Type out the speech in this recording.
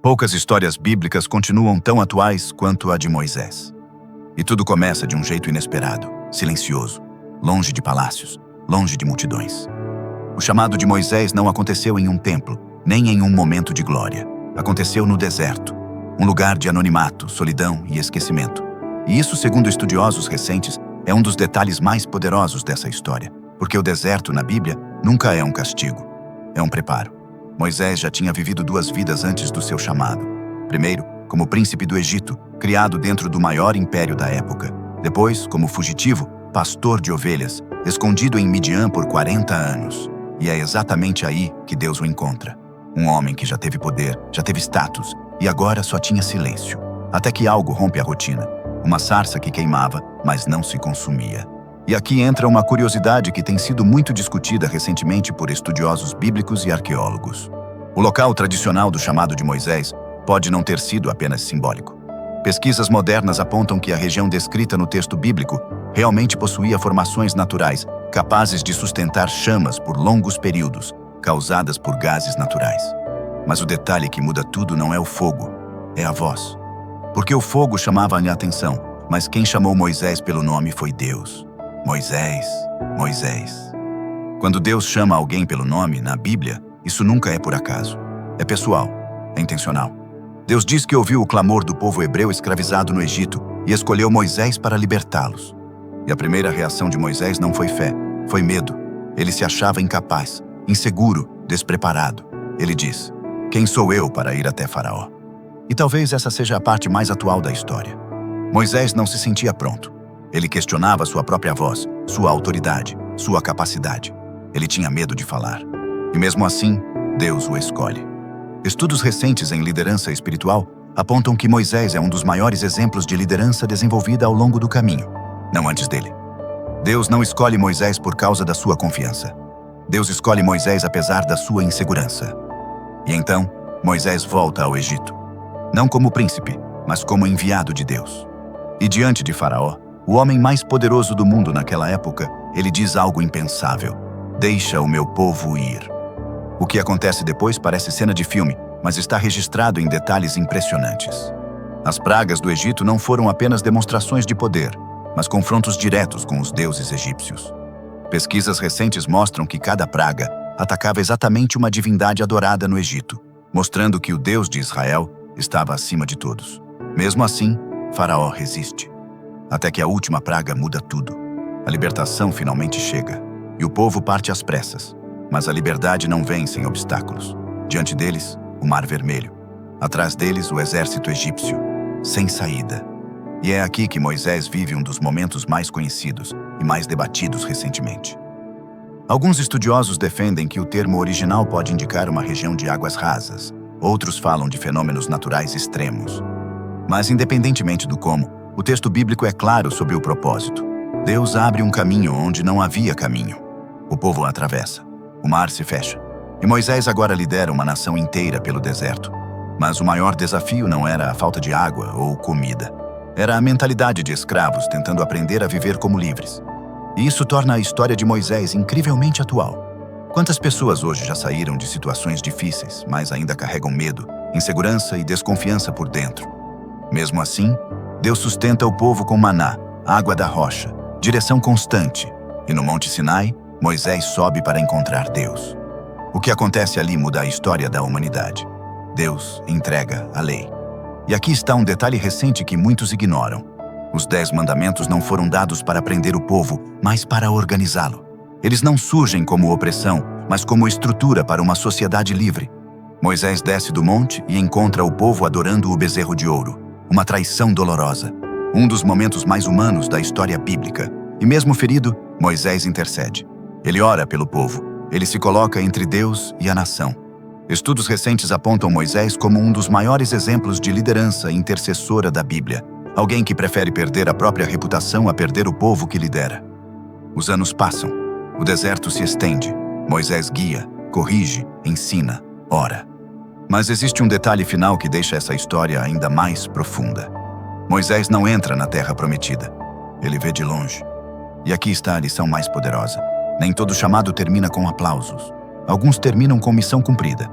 Poucas histórias bíblicas continuam tão atuais quanto a de Moisés. E tudo começa de um jeito inesperado, silencioso, longe de palácios, longe de multidões. O chamado de Moisés não aconteceu em um templo, nem em um momento de glória. Aconteceu no deserto, um lugar de anonimato, solidão e esquecimento. E isso, segundo estudiosos recentes, é um dos detalhes mais poderosos dessa história, porque o deserto na Bíblia nunca é um castigo, é um preparo. Moisés já tinha vivido 2 vidas antes do seu chamado. Primeiro, como príncipe do Egito, criado dentro do maior império da época. Depois, como fugitivo, pastor de ovelhas, escondido em Midian por 40 anos. E é exatamente aí que Deus o encontra. Um homem que já teve poder, já teve status, e agora só tinha silêncio. Até que algo rompe a rotina. Uma sarça que queimava, mas não se consumia. E aqui entra uma curiosidade que tem sido muito discutida recentemente por estudiosos bíblicos e arqueólogos. O local tradicional do chamado de Moisés pode não ter sido apenas simbólico. Pesquisas modernas apontam que a região descrita no texto bíblico realmente possuía formações naturais, capazes de sustentar chamas por longos períodos, causadas por gases naturais. Mas o detalhe que muda tudo não é o fogo, é a voz. Porque o fogo chamava a atenção, mas quem chamou Moisés pelo nome foi Deus. Moisés, Moisés. Quando Deus chama alguém pelo nome na Bíblia, isso nunca é por acaso. É pessoal, é intencional. Deus diz que ouviu o clamor do povo hebreu escravizado no Egito e escolheu Moisés para libertá-los. E a primeira reação de Moisés não foi fé, foi medo. Ele se achava incapaz, inseguro, despreparado. Ele diz: "Quem sou eu para ir até Faraó?" E talvez essa seja a parte mais atual da história. Moisés não se sentia pronto. Ele questionava sua própria voz, sua autoridade, sua capacidade. Ele tinha medo de falar. E mesmo assim, Deus o escolhe. Estudos recentes em liderança espiritual apontam que Moisés é um dos maiores exemplos de liderança desenvolvida ao longo do caminho, não antes dele. Deus não escolhe Moisés por causa da sua confiança. Deus escolhe Moisés apesar da sua insegurança. E então, Moisés volta ao Egito. Não como príncipe, mas como enviado de Deus. E diante de Faraó, o homem mais poderoso do mundo naquela época, ele diz algo impensável: "Deixa o meu povo ir." O que acontece depois parece cena de filme, mas está registrado em detalhes impressionantes. As pragas do Egito não foram apenas demonstrações de poder, mas confrontos diretos com os deuses egípcios. Pesquisas recentes mostram que cada praga atacava exatamente uma divindade adorada no Egito, mostrando que o Deus de Israel estava acima de todos. Mesmo assim, Faraó resiste. Até que a última praga muda tudo. A libertação finalmente chega, e o povo parte às pressas. Mas a liberdade não vem sem obstáculos. Diante deles, o Mar Vermelho. Atrás deles, o exército egípcio, sem saída. E é aqui que Moisés vive um dos momentos mais conhecidos e mais debatidos recentemente. Alguns estudiosos defendem que o termo original pode indicar uma região de águas rasas. Outros falam de fenômenos naturais extremos. Mas, independentemente do como, o texto bíblico é claro sobre o propósito. Deus abre um caminho onde não havia caminho. O povo atravessa. O mar se fecha. E Moisés agora lidera uma nação inteira pelo deserto. Mas o maior desafio não era a falta de água ou comida. Era a mentalidade de escravos tentando aprender a viver como livres. E isso torna a história de Moisés incrivelmente atual. Quantas pessoas hoje já saíram de situações difíceis, mas ainda carregam medo, insegurança e desconfiança por dentro? Mesmo assim, Deus sustenta o povo com maná, água da rocha, direção constante. E no Monte Sinai, Moisés sobe para encontrar Deus. O que acontece ali muda a história da humanidade. Deus entrega a lei. E aqui está um detalhe recente que muitos ignoram. Os 10 mandamentos não foram dados para prender o povo, mas para organizá-lo. Eles não surgem como opressão, mas como estrutura para uma sociedade livre. Moisés desce do monte e encontra o povo adorando o bezerro de ouro. Uma traição dolorosa. Um dos momentos mais humanos da história bíblica. E mesmo ferido, Moisés intercede. Ele ora pelo povo. Ele se coloca entre Deus e a nação. Estudos recentes apontam Moisés como um dos maiores exemplos de liderança intercessora da Bíblia. Alguém que prefere perder a própria reputação a perder o povo que lidera. Os anos passam. O deserto se estende. Moisés guia, corrige, ensina, ora. Mas existe um detalhe final que deixa essa história ainda mais profunda. Moisés não entra na terra prometida. Ele vê de longe. E aqui está a lição mais poderosa. Nem todo chamado termina com aplausos. Alguns terminam com missão cumprida.